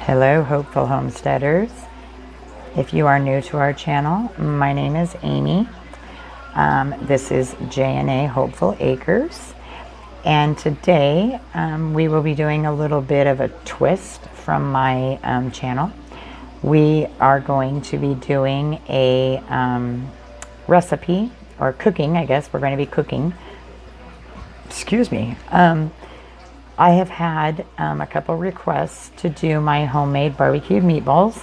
Hello, hopeful homesteaders. If you are new to our channel, my name is Amy. This is J&A Hopeful Acres, and today we will be doing a little bit of a twist from my channel. We are going to be doing a recipe, or cooking, I guess. We're going to be cooking. Excuse me. I have had a couple requests to do my homemade barbecued meatballs.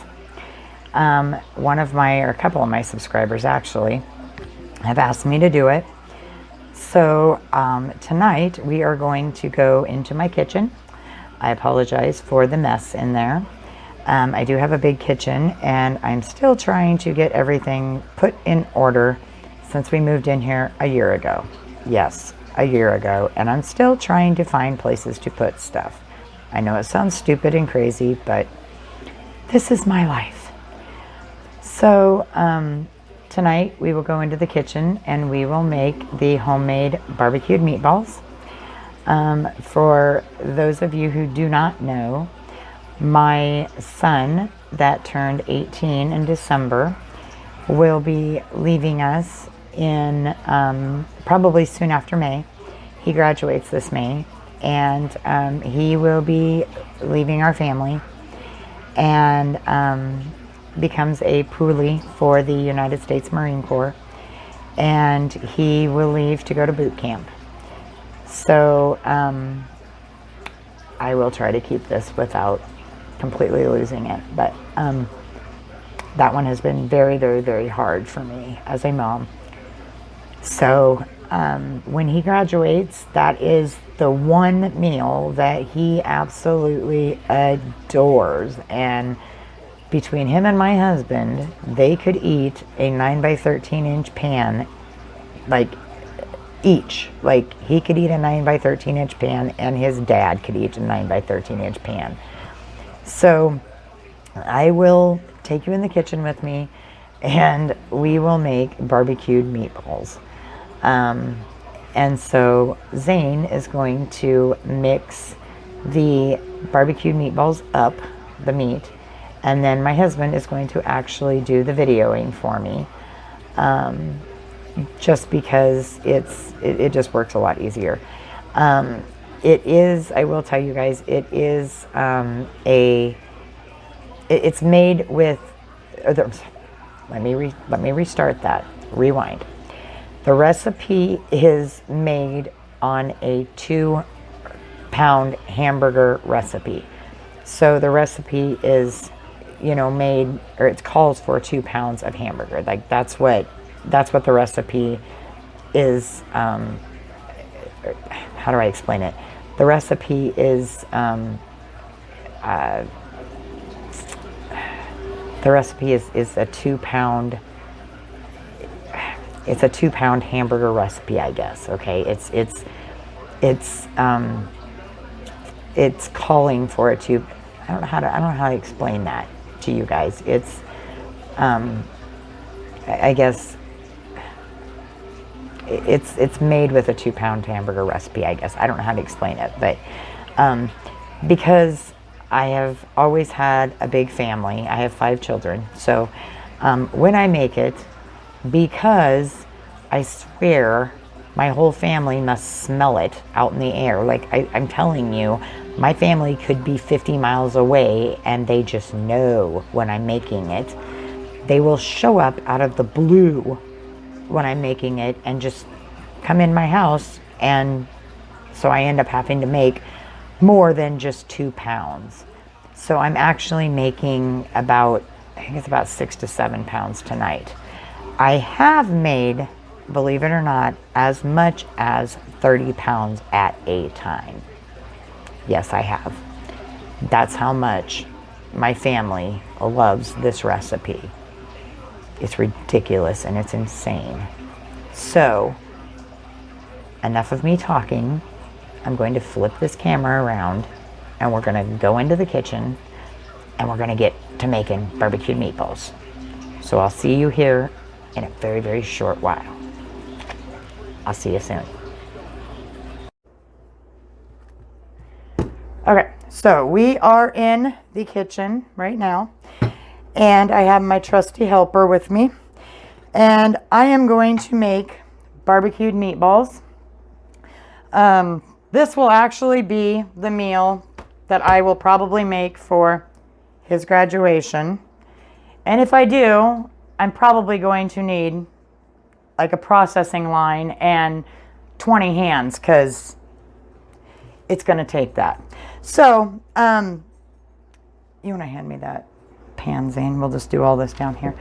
A couple of my subscribers actually have asked me to do it. So tonight we are going to go into my kitchen. I apologize for the mess in there. I do have a big kitchen and I'm still trying to get everything put in order since we moved in here a year ago. Yes, a year ago, and I'm still trying to find places to put stuff. I know it sounds stupid and crazy, but this is my life. So tonight we will go into the kitchen and we will make the homemade barbecued meatballs. For those of you who do not know, my son that turned 18 in December will be leaving us in probably soon after May. He graduates this May, and he will be leaving our family and becomes a poolee for the United States Marine Corps, and he will leave to go to boot camp. So I will try to keep this without completely losing it, but that one has been very, very, very hard for me as a mom. So when he graduates, that is the one meal that he absolutely adores. And between him and my husband, they could eat a 9 by 13 inch pan, like each. Like he could eat a 9 by 13 inch pan and his dad could eat a 9 by 13 inch pan. So I will take you in the kitchen with me and we will make barbecued meatballs. And so Zane is going to mix the barbecued meatballs up, the meat, and then my husband is going to actually do the videoing for me, just because it just works a lot easier. It is, I will tell you guys, it is it's made with, let me restart that, rewind. The recipe is made on a 2-pound hamburger recipe. So the recipe is, made, or it calls for 2 pounds of hamburger. Like that's what the recipe is. How do I explain it? The recipe is, a 2-pound. It's a 2-pound hamburger recipe, I guess. Okay, it's calling for a 2. I don't know how to explain that to you guys. It's I guess it's made with a 2-pound hamburger recipe, I guess. I don't know how to explain it, but because I have always had a big family, I have 5 children. So when I make it, because I swear my whole family must smell it out in the air. Like I'm telling you, my family could be 50 miles away and they just know when I'm making it. They will show up out of the blue when I'm making it and just come in my house, and so I end up having to make more than just 2 pounds. So I'm actually making I think it's about 6 to 7 pounds tonight. I have made, believe it or not, as much as 30 pounds at a time. Yes, I have. That's how much my family loves this recipe. It's ridiculous and it's insane. So, enough of me talking. I'm going to flip this camera around and we're going to go into the kitchen and we're going to get to making barbecued meatballs. So I'll see you here in a very, very short while. I'll see you soon. Okay, So we are in the kitchen right now, and I have my trusty helper with me, and I am going to make barbecued meatballs. This will actually be the meal that I will probably make for his graduation. And if I do, I'm probably going to need like a processing line and 20 hands, because it's going to take that. So, you want to hand me that pan, Zane? We'll just do all this down here.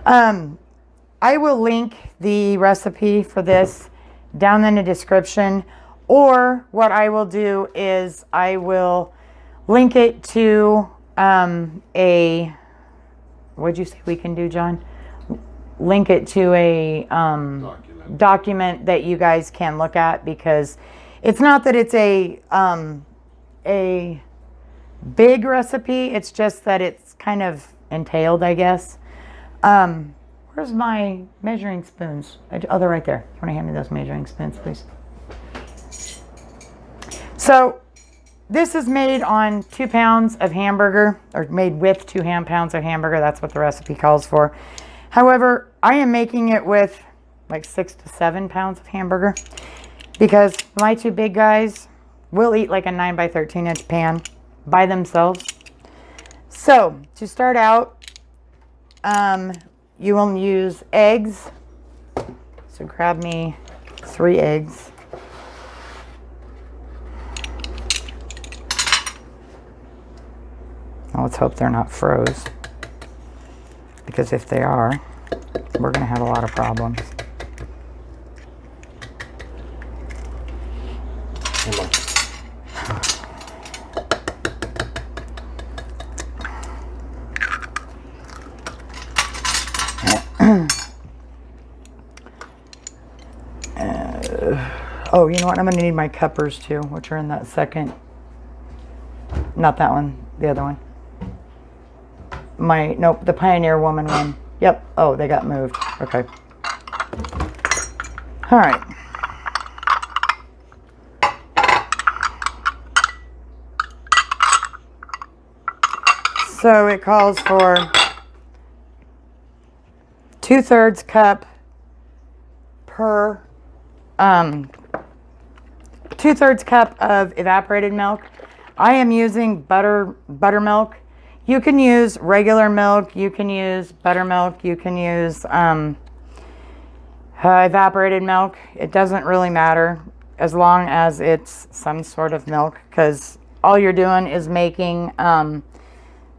I will link the recipe for this down in the description, or what I will do is I will link it to what'd you say we can do, John? Link it to a document that you guys can look at, because it's not that it's a big recipe, it's just that it's kind of entailed, I guess. Where's my measuring spoons? Oh, they're right there. You want to hand me those measuring spoons, please? So this is made on 2 pounds of hamburger, or made with 2 pounds of hamburger. That's what the recipe calls for. However, I am making it with like 6 to 7 pounds of hamburger, because my 2 big guys will eat like a 9 by 13 inch pan by themselves. So to start out, you will use eggs. So grab me 3 eggs. Now let's hope they're not froze, because if they are, we're going to have a lot of problems. Oh, you know what? I'm going to need my cuppers too, which are in that second. Not that one, the other one. Nope, the Pioneer Woman one. Yep. Oh, they got moved. Okay. All right. So it calls for 2/3 cup per 2/3 cup of evaporated milk. I am using buttermilk. You can use regular milk, you can use buttermilk, you can use evaporated milk. It doesn't really matter as long as it's some sort of milk, because all you're doing is making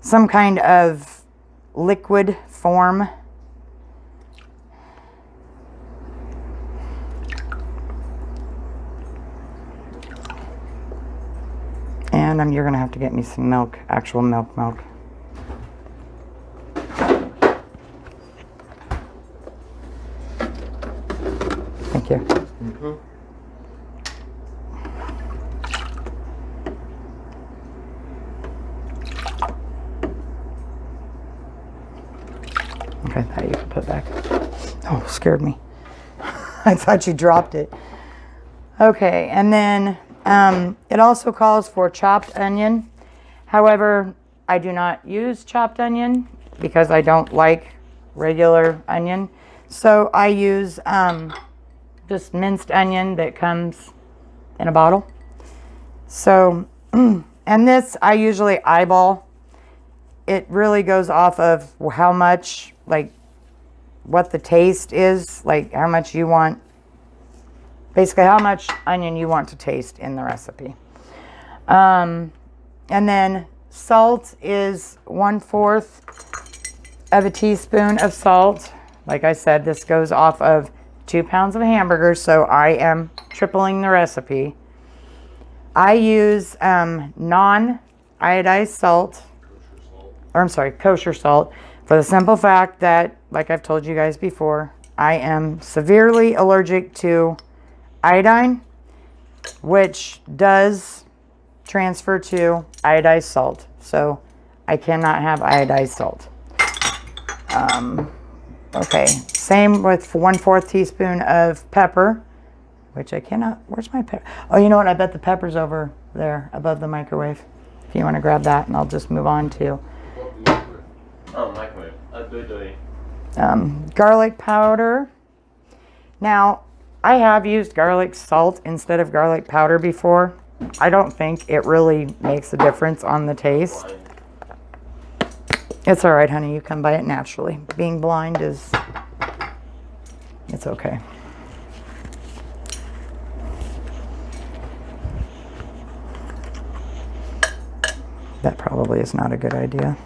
some kind of liquid form. And you're going to have to get me some milk, actual milk. Thank you. Mm-hmm. Okay, that you can put back. Oh, scared me. I thought you dropped it. Okay, and then it also calls for chopped onion. However, I do not use chopped onion because I don't like regular onion. So I use just minced onion that comes in a bottle. So, and this I usually eyeball. It really goes off of how much, like, what the taste is, like how much you want, basically how much onion you want to taste in the recipe. And then salt is 1/4 of a teaspoon of salt. Like I said, this goes off of 2 pounds of hamburgers, so I am tripling the recipe. I use non-iodized salt, or I'm sorry, kosher salt, for the simple fact that, like I've told you guys before, I am severely allergic to iodine, which does transfer to iodized salt. So I cannot have iodized salt. Okay, same with 1/4 teaspoon of pepper, which I cannot, where's my pepper? Oh, you know what? I bet the pepper's over there above the microwave. If you want to grab that, and I'll just move on to garlic powder. Now, I have used garlic salt instead of garlic powder before. I don't think it really makes a difference on the taste. It's all right, honey. You come by it naturally. Being blind is, it's okay. That probably is not a good idea.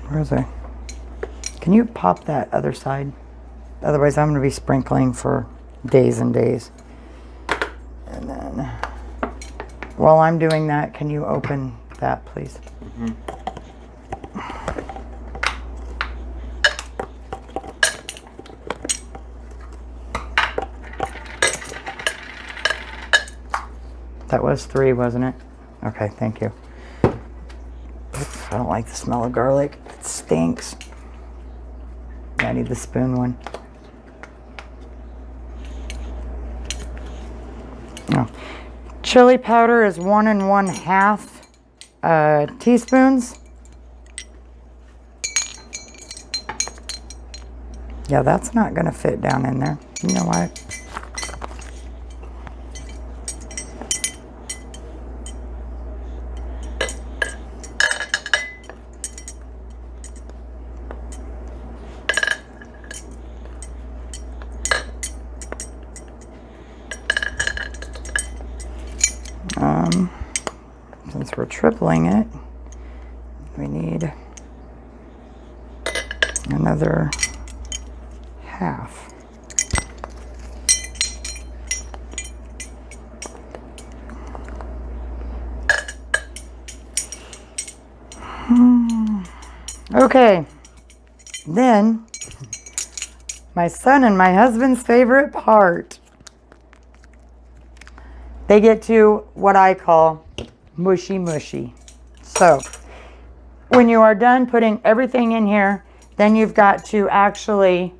Where is it? Can you pop that other side? Otherwise, I'm going to be sprinkling for days and days. And then, while I'm doing that, can you open that, please? Mm-hmm. That was 3, wasn't it? Okay, thank you. I don't like the smell of garlic. It stinks. I need the spoon one. Oh. Chili powder is 1 1/2 teaspoons. Yeah, that's not going to fit down in there. You know what? Since we're tripling it, we need another half. Okay, then my son and my husband's favorite part. They get to what I call mushy mushy. So when you are done putting everything in here, then you've got to actually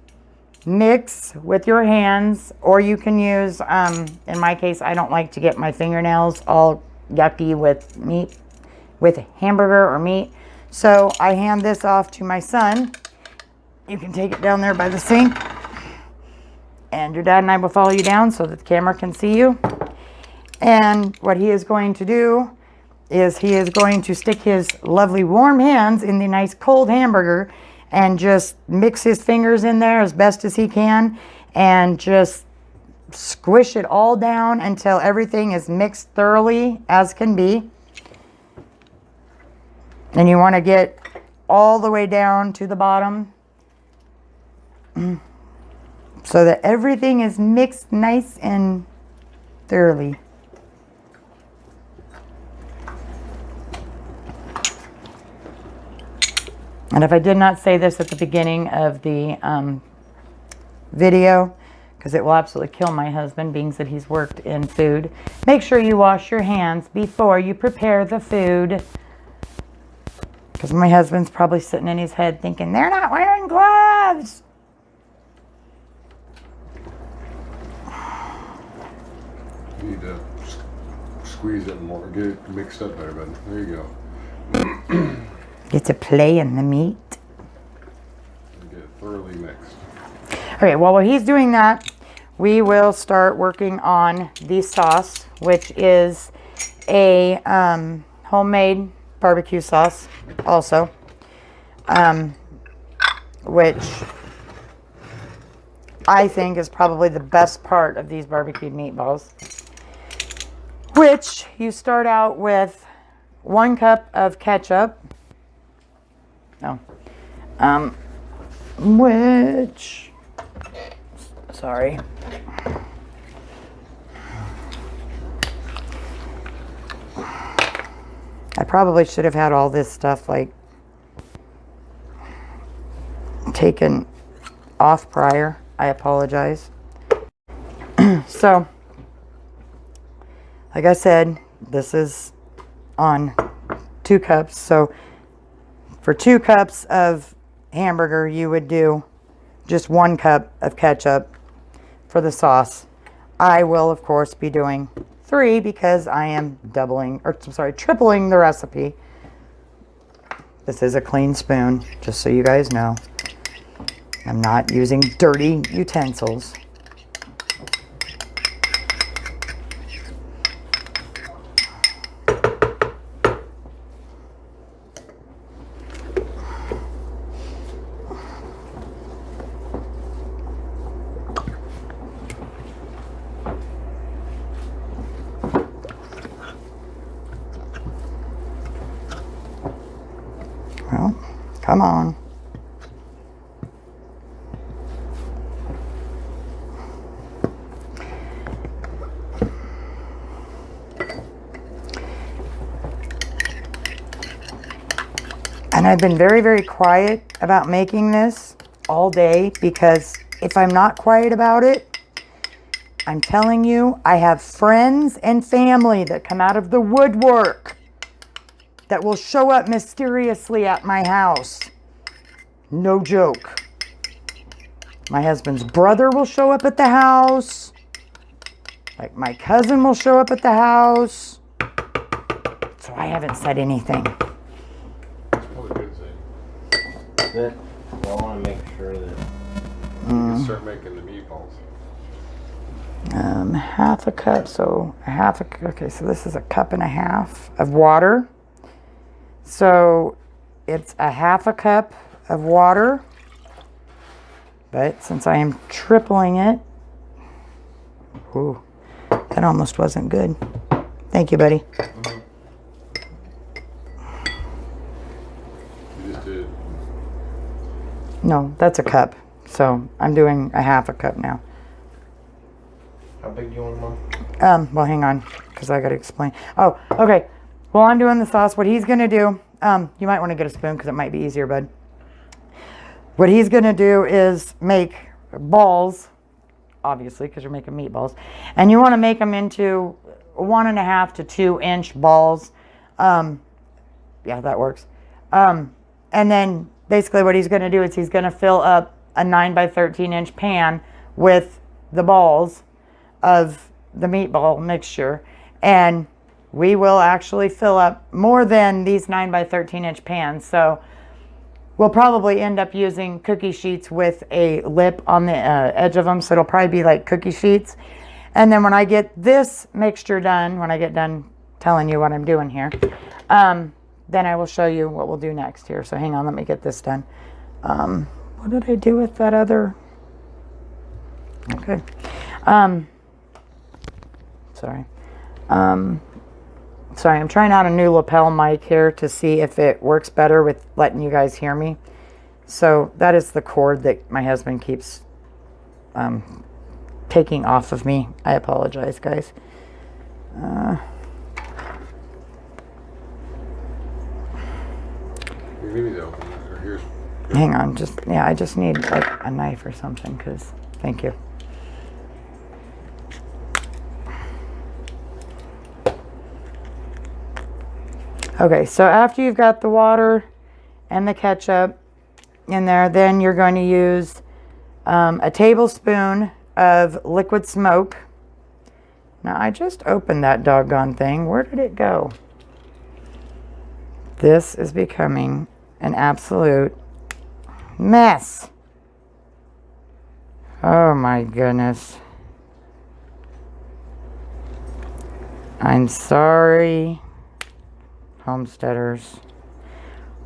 mix with your hands, or you can use, in my case, I don't like to get my fingernails all yucky with meat, with hamburger or meat. So I hand this off to my son. You can take it down there by the sink, and your dad and I will follow you down so that the camera can see you. And what he is going to do is he is going to stick his lovely warm hands in the nice cold hamburger and just mix his fingers in there as best as he can and just squish it all down until everything is mixed thoroughly as can be. And you want to get all the way down to the bottom so that everything is mixed nice and thoroughly. And if I did not say this at the beginning of the video, because it will absolutely kill my husband, being that he's worked in food, make sure you wash your hands before you prepare the food. Because my husband's probably sitting in his head thinking, they're not wearing gloves. You need to squeeze it more, get it mixed up better, bud. There you go. Get to play in the meat. Get it thoroughly mixed. Okay, well, while he's doing that, we will start working on the sauce, which is a homemade barbecue sauce also, which I think is probably the best part of these barbecued meatballs, which you start out with 1 cup of ketchup. Which, sorry. I probably should have had all this stuff like taken off prior. I apologize. So, like I said, this is on 2 cups. So For 2 cups of hamburger, you would do just 1 cup of ketchup for the sauce. I will, of course, be doing 3 because I am tripling the recipe. This is a clean spoon, just so you guys know. I'm not using dirty utensils. Well, come on. And I've been very, very quiet about making this all day because if I'm not quiet about it, I'm telling you, I have friends and family that come out of the woodwork that will show up mysteriously at my house. No joke. My husband's brother will show up at the house. Like my cousin will show up at the house. So I haven't said anything. That's probably a good thing. But I want to make sure that You can start making the meatballs. Half a cup, so okay, so this is a cup and a half of water. So it's a half a cup of water, but since I am tripling it, ooh, that almost wasn't good. Thank you, buddy. You just did. No, that's a cup. So I'm doing a half a cup now. how big do you want them? Well, hang on, because I got to explain. Oh, okay. While I'm doing the sauce, what he's going to do, you might want to get a spoon because it might be easier, bud. What he's going to do is make balls, obviously, because you're making meatballs. And you want to make them into 1.5 to 2 inch balls. Yeah, that works. And then basically what he's going to do is he's going to fill up a 9 by 13 inch pan with the balls of the meatball mixture. And we will actually fill up more than these 9 by 13 inch pans. So we'll probably end up using cookie sheets with a lip on the edge of them. So it'll probably be like cookie sheets. And then when I get this mixture done, when I get done telling you what I'm doing here, then I will show you what we'll do next here. So hang on, let me get this done. What did I do with that other? Okay. Sorry. Sorry, I'm trying out a new lapel mic here to see if it works better with letting you guys hear me. So that is the cord that my husband keeps taking off of me. I apologize, guys. You need to open it. Or here's. Hang on, I just need like a knife or something, because thank you. Okay, so after you've got the water and the ketchup in there, then you're going to use a tablespoon of liquid smoke. Now, I just opened that doggone thing. Where did it go? This is becoming an absolute mess. Oh my goodness. I'm sorry, homesteaders.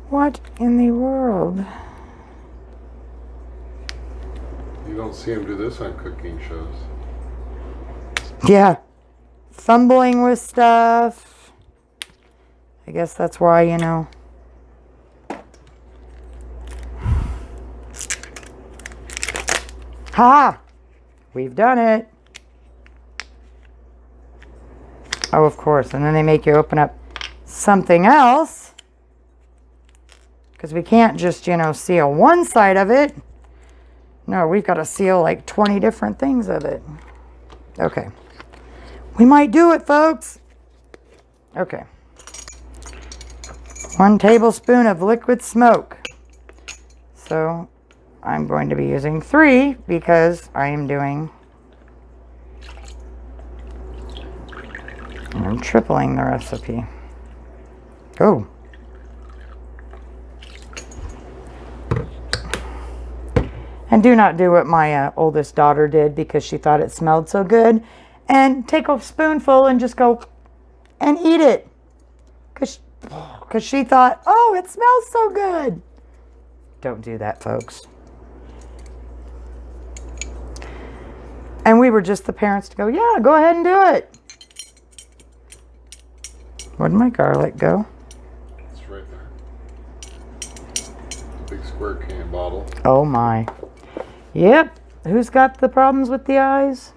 What in the world? You don't see them do this on cooking shows. Yeah, fumbling with stuff. I guess that's why, you know. Ha! We've done it. Oh, of course. And then they make you open up something else. Because we can't just, you know, seal one side of it. No, we've got to seal like 20 different things of it. Okay. We might do it, folks. Okay. 1 tablespoon of liquid smoke. So I'm going to be using 3 because I'm tripling the recipe. Oh. And do not do what my oldest daughter did because she thought it smelled so good. And take a spoonful and just go and eat it. Because she thought, oh, it smells so good. Don't do that, folks. And we were just the parents to go, yeah, go ahead and do it. Where'd my garlic go? It's right there. Big square can bottle. Oh my. Yep. Who's got the problems with the eyes?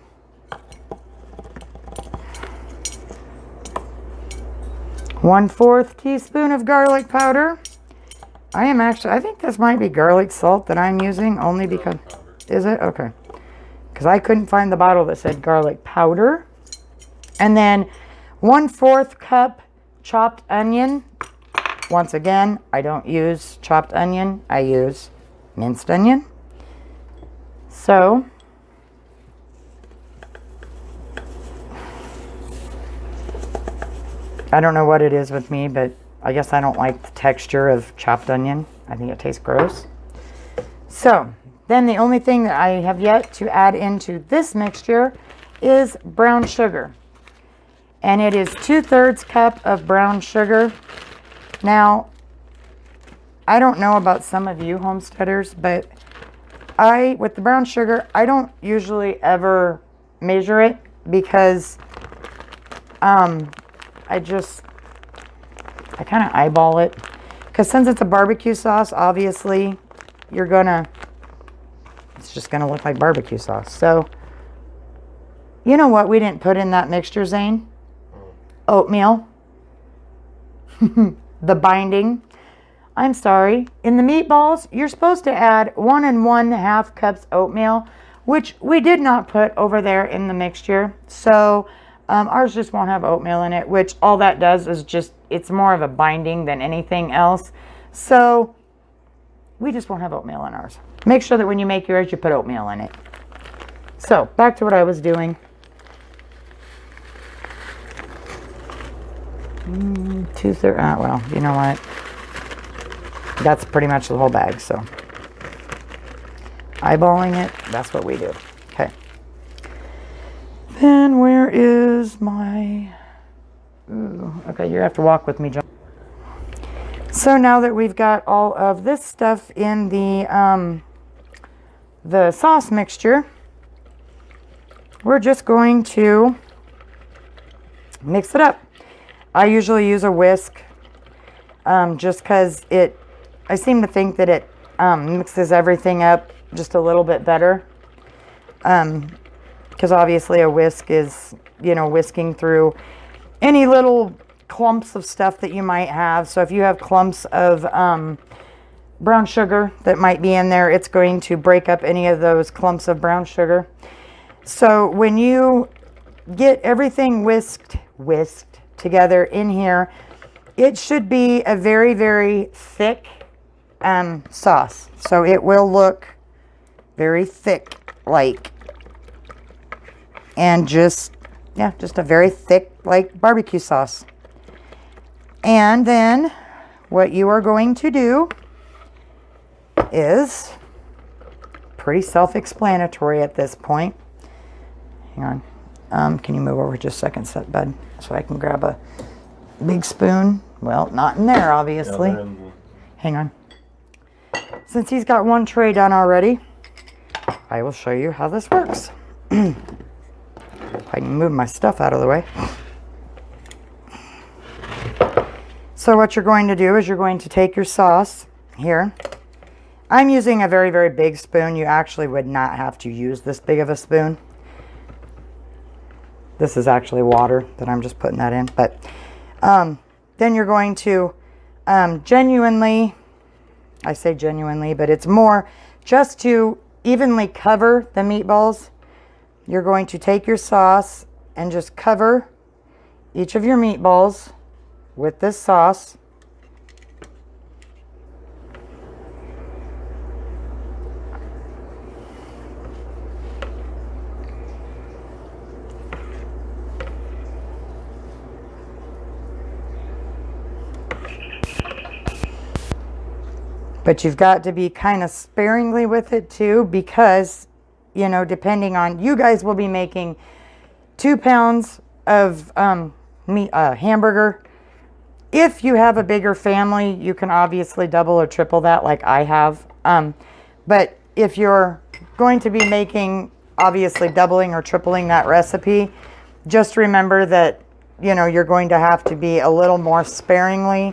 One-fourth teaspoon of garlic powder. I think this might be garlic salt that I'm using only because, is it? Okay. Because I couldn't find the bottle that said garlic powder. And then 1/4 cup chopped onion. Once again, I don't use chopped onion. I use minced onion. So, I don't know what it is with me, but I guess I don't like the texture of chopped onion. I think it tastes gross. So, then the only thing that I have yet to add into this mixture is brown sugar. And it is 2/3 cup of brown sugar. Now, I don't know about some of you homesteaders, but with the brown sugar, I don't usually ever measure it because I kind of eyeball it. Because since it's a barbecue sauce, obviously, it's just going to look like barbecue sauce. So, you know what we didn't put in that mixture, Zane? Oatmeal. The binding. I'm sorry. In the meatballs, you're supposed to add 1 1/2 cups oatmeal, which we did not put over there in the mixture. So ours just won't have oatmeal in it, which all that does is it's more of a binding than anything else. So we just won't have oatmeal in ours. Make sure that when you make yours, you put oatmeal in it. So back to what I was doing. 2/3, well, you know what? That's pretty much the whole bag, so. Eyeballing it, that's what we do. Okay. Then where is my... Ooh, okay, you have to walk with me, John. So now that we've got all of this stuff in the sauce mixture, we're just going to mix it up. I usually use a whisk just because I seem to think that it mixes everything up just a little bit better. Because obviously a whisk is, whisking through any little clumps of stuff that you might have. So if you have clumps of brown sugar that might be in there, it's going to break up any of those clumps of brown sugar. So when you get everything whisked together in here, it should be a very, very thick sauce. So it will look very thick and just a very thick like barbecue sauce. And then what you are going to do is pretty self-explanatory at this point. Hang on. Can you move over just a second, bud, so I can grab a big spoon? Well, not in there, obviously. Hang on. Since he's got one tray done already, I will show you how this works. I can move my stuff out of the way. So what you're going to do is you're going to take your sauce here. I'm using a very, very big spoon. You actually would not have to use this big of a spoon. This is actually water that I'm just putting that in. But then you're going to genuinely, I say genuinely, but it's more just to evenly cover the meatballs. You're going to take your sauce and just cover each of your meatballs with this sauce. But you've got to be kind of sparingly with it too, because, you know, depending on, you guys will be making 2 pounds of meat, hamburger. If you have a bigger family, you can obviously double or triple that like I have. But if you're going to be making, obviously doubling or tripling that recipe, just remember that, you know, you're going to have to be a little more sparingly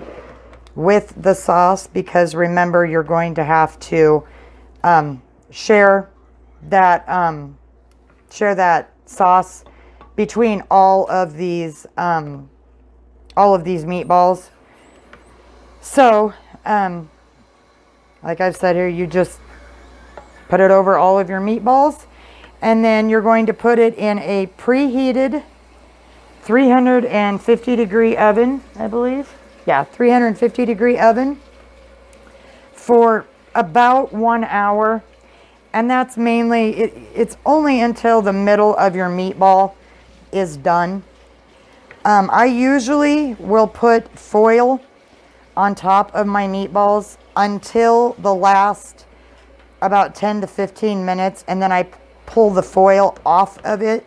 with the sauce, because remember, you're going to have to share that sauce between all of these meatballs. So, like I've said here, you just put it over all of your meatballs, and then you're going to put it in a preheated 350 degree oven, I believe. Yeah, 350 degree oven for about 1 hour. And that's mainly, it's only until the middle of your meatball is done. I usually will put foil on top of my meatballs until the last about 10 to 15 minutes, and then I pull the foil off of the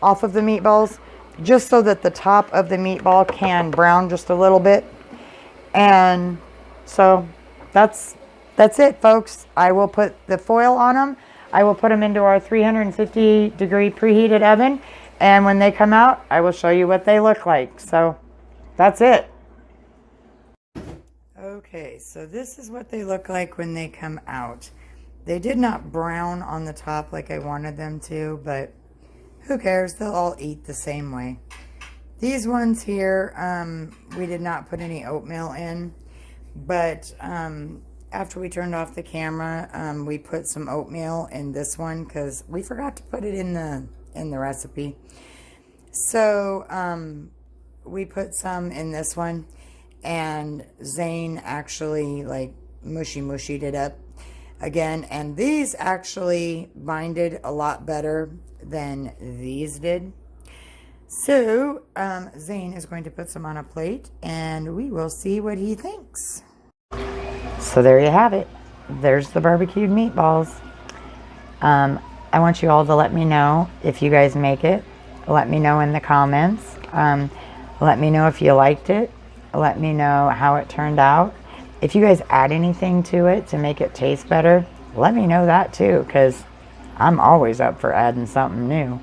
meatballs, just so that the top of the meatball can brown just a little bit. And so that's it, folks. I will put the foil on them. I will put them into our 350 degree preheated oven, and when they come out, I will show you what they look like. So that's it. Okay, so this is what they look like when they come out. They did not brown on the top like I wanted them to, but who cares? They'll all eat the same way. These ones here, we did not put any oatmeal in, but after we turned off the camera, we put some oatmeal in this one because we forgot to put it in the recipe. So we put some in this one, and Zane actually like mushied it up again, and these actually binded a lot better than these did. So Zane is going to put some on a plate, and we will see what he thinks. So there you have it. There's the barbecued meatballs. I want you all to let me know if you guys make it. Let me know in the comments. Let me know if you liked it. Let me know how it turned out. If you guys add anything to it to make it taste better, let me know that too, because I'm always up for adding something new.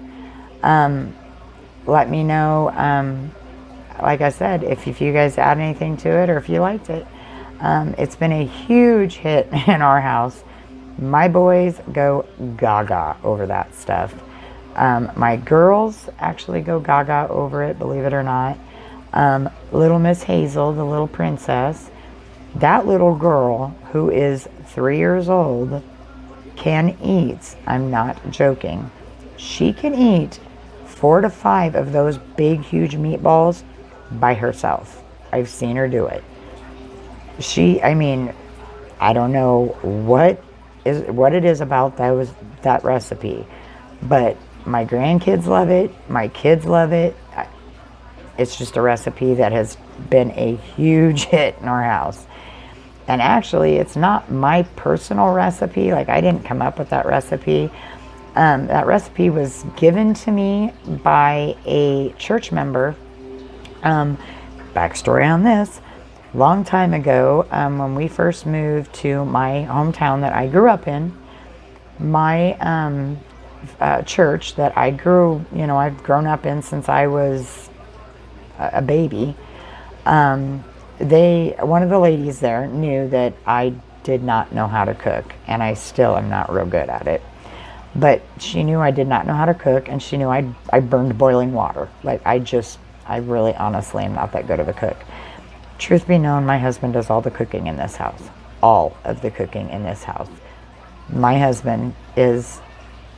Let me know, like I said, if you guys add anything to it or if you liked it. It's been a huge hit in our house. My boys go gaga over that stuff. My girls actually go gaga over it, believe it or not. Little Miss Hazel, the little princess, that little girl who is 3 years old can eat, I'm not joking, she can eat 4 to 5 of those big, huge meatballs by herself. I've seen her do it. I mean, I don't know what it is about that recipe, but my grandkids love it. My kids love it. It's just a recipe that has been a huge hit in our house. And actually, it's not my personal recipe. Like, I didn't come up with that recipe. That recipe was given to me by a church member. Backstory on this. Long time ago, when we first moved to my hometown that I grew up in, my church that I've grown up in since I was a baby, one of the ladies there knew that I did not know how to cook, and I still am not real good at it. But she knew I did not know how to cook, and she knew I burned boiling water. Like, I really honestly am not that good of a cook. Truth be known, my husband does all the cooking in this house. All of the cooking in this house. My husband is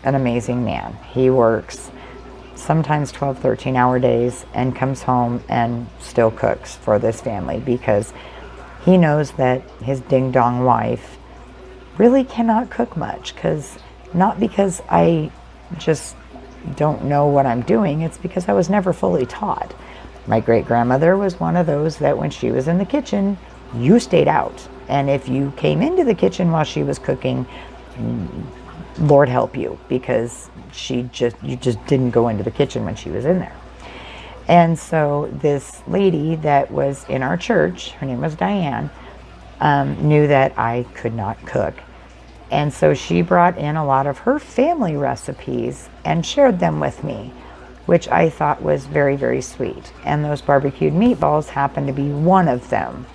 an amazing man. He works sometimes 12, 13-hour days and comes home and still cooks for this family, because he knows that his ding-dong wife really cannot cook much. Not because I just don't know what I'm doing, it's because I was never fully taught. My great-grandmother was one of those that when she was in the kitchen, you stayed out. And if you came into the kitchen while she was cooking, Lord help you, because you just didn't go into the kitchen when she was in there. And so this lady that was in our church, her name was Diane, knew that I could not cook. And so she brought in a lot of her family recipes and shared them with me, which I thought was very, very sweet. And those barbecued meatballs happened to be one of them.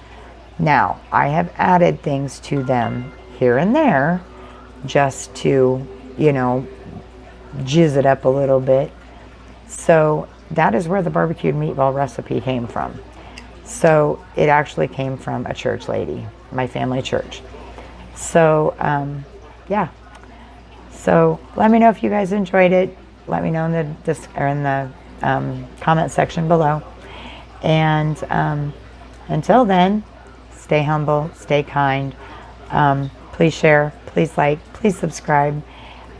Now, I have added things to them here and there just to, jizz it up a little bit. So that is where the barbecued meatball recipe came from. So it actually came from a church lady, my family church. So, yeah. So let me know if you guys enjoyed it. Let me know in the comment section below. And until then, stay humble, stay kind. Please share, please like, please subscribe.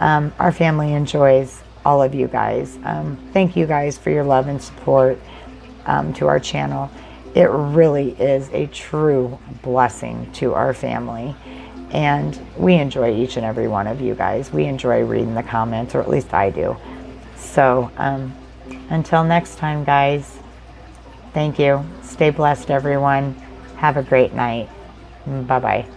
Our family enjoys all of you guys. Thank you guys for your love and support to our channel. It really is a true blessing to our family. And we enjoy each and every one of you guys. We enjoy reading the comments, or at least I do. So until next time, guys, thank you. Stay blessed, everyone. Have a great night. Bye-bye.